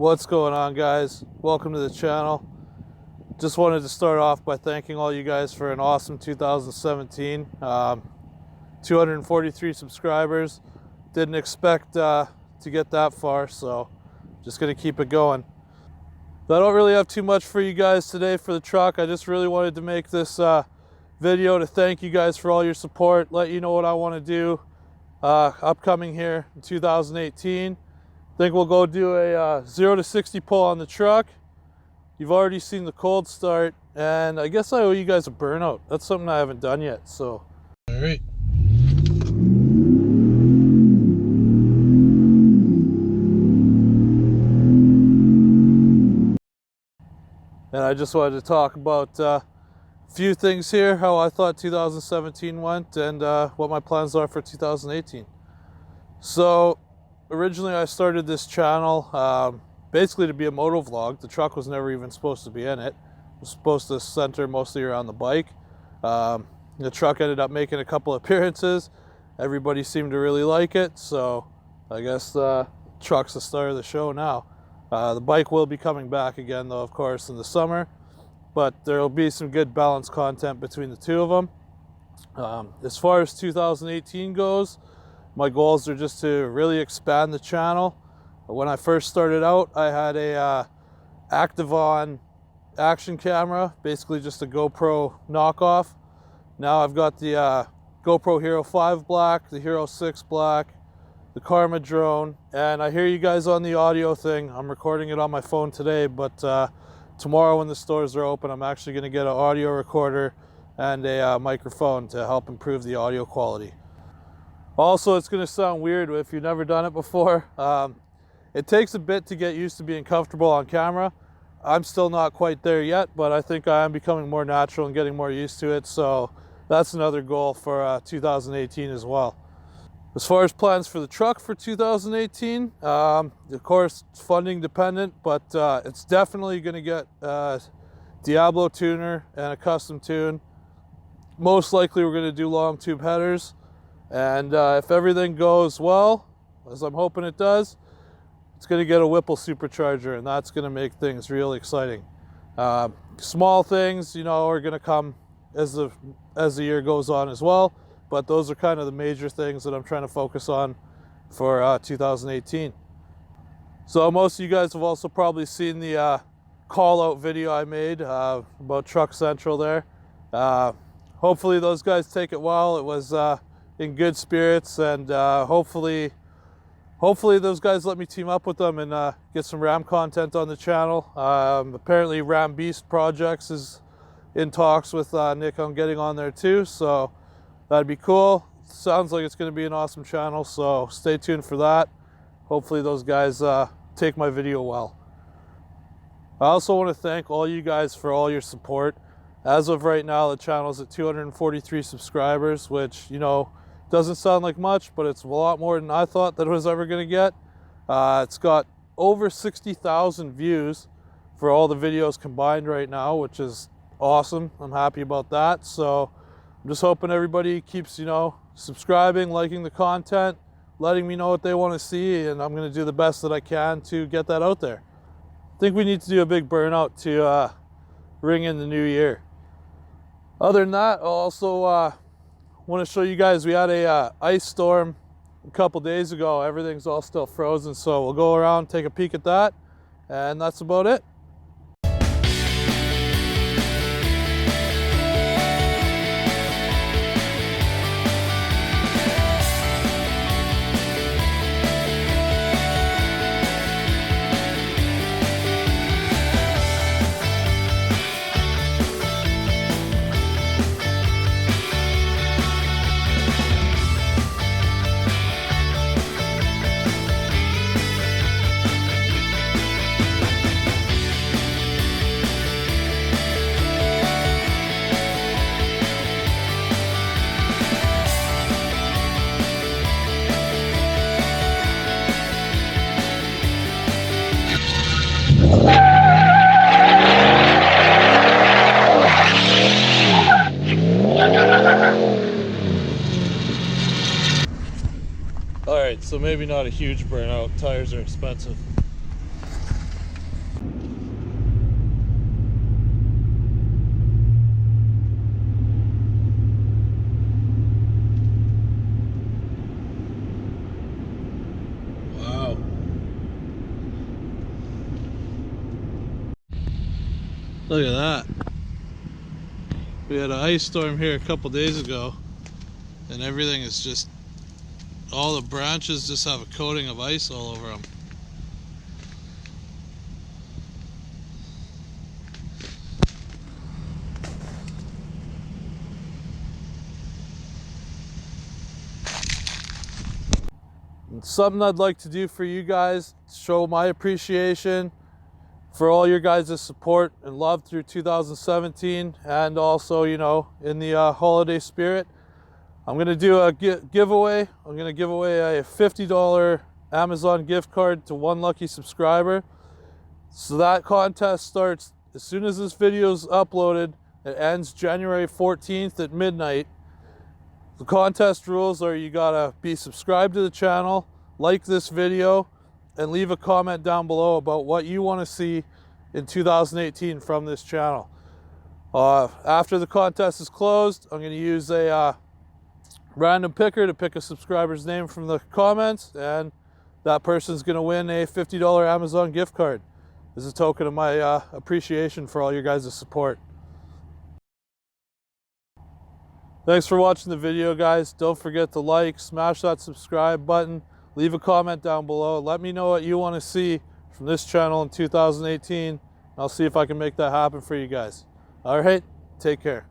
What's going on, guys? Welcome to the channel. Just wanted to start off by thanking all you guys for an awesome 2017. 243 subscribers. Didn't expect to get that far, so just gonna keep it going. I don't really have too much for you guys today for the truck. I just really wanted to make this video to thank you guys for all your support, let you know what I want to do upcoming here in 2018. I think we'll go do a 0 to 60 pull on the truck. You've already seen the cold start, and I guess I owe you guys a burnout. That's something I haven't done yet, so. All right. And I just wanted to talk about a few things here, how I thought 2017 went, and what my plans are for 2018. So, originally I started this channel basically to be a moto vlog. The truck was never even supposed to be in it. It was supposed to center mostly around the bike. The truck ended up making a couple appearances. Everybody seemed to really like it, so I guess the truck's the star of the show now. The bike will be coming back again, though, of course, in the summer, but there will be some good balanced content between the two of them. As far as 2018 goes, my goals are just to really expand the channel. When I first started out, I had a Active-On action camera, basically just a GoPro knockoff. Now I've got the GoPro Hero 5 Black, the Hero 6 Black, the Karma drone, and I hear you guys on the audio thing. I'm recording it on my phone today, but tomorrow when the stores are open, I'm actually going to get an audio recorder and a microphone to help improve the audio quality. Also, it's going to sound weird if you've never done it before. It takes a bit to get used to being comfortable on camera. I'm still not quite there yet, but I think I am becoming more natural and getting more used to it, so that's another goal for 2018 as well. As far as plans for the truck for 2018, of course, it's funding dependent, but it's definitely going to get a Diablo tuner and a custom tune. Most likely we're going to do long tube headers, and if everything goes well, as I'm hoping it does, it's going to get a Whipple supercharger, and that's going to make things really exciting. Small things, are going to come as the year goes on as well. But those are kind of the major things that I'm trying to focus on for 2018. So most of you guys have also probably seen the call out video I made about Truck Central there. Hopefully those guys take it well. It was in good spirits, and hopefully those guys let me team up with them and get some Ram content on the channel. Apparently Ram Beast Projects is in talks with Nick on getting on there too, so that'd be cool. Sounds like it's going to be an awesome channel, so stay tuned for that. Hopefully those guys take my video well. I also want to thank all you guys for all your support. As of right now, the channel's at 243 subscribers, which, doesn't sound like much, but it's a lot more than I thought that it was ever going to get. It's got over 60,000 views for all the videos combined right now, which is awesome. I'm happy about that. So I'm just hoping everybody keeps, subscribing, liking the content, letting me know what they want to see, and I'm going to do the best that I can to get that out there. I think we need to do a big burnout to ring in the new year. Other than that, I'll also want to show you guys, we had a ice storm a couple days ago. Everything's all still frozen, so we'll go around, take a peek at that, and that's about it. Alright, so maybe not a huge burnout. Tires are expensive. Look at that. We had an ice storm here a couple days ago, and everything is just, all the branches just have a coating of ice all over them. And something I'd like to do for you guys, show my appreciation for all your guys' support and love through 2017, and also, you know, in the holiday spirit. I'm gonna do a giveaway. I'm gonna give away a $50 Amazon gift card to one lucky subscriber. So that contest starts as soon as this video is uploaded. It ends January 14th at midnight. The contest rules are you gotta be subscribed to the channel, like this video, and leave a comment down below about what you want to see in 2018 from this channel. After the contest is closed, I'm going to use a random picker to pick a subscriber's name from the comments, and that person's going to win a $50 Amazon gift card as a token of my appreciation for all your guys' support. Thanks for watching the video, guys. Don't forget to like, smash that subscribe button, leave a comment down below. Let me know what you want to see from this channel in 2018. I'll see if I can make that happen for you guys. All right, take care.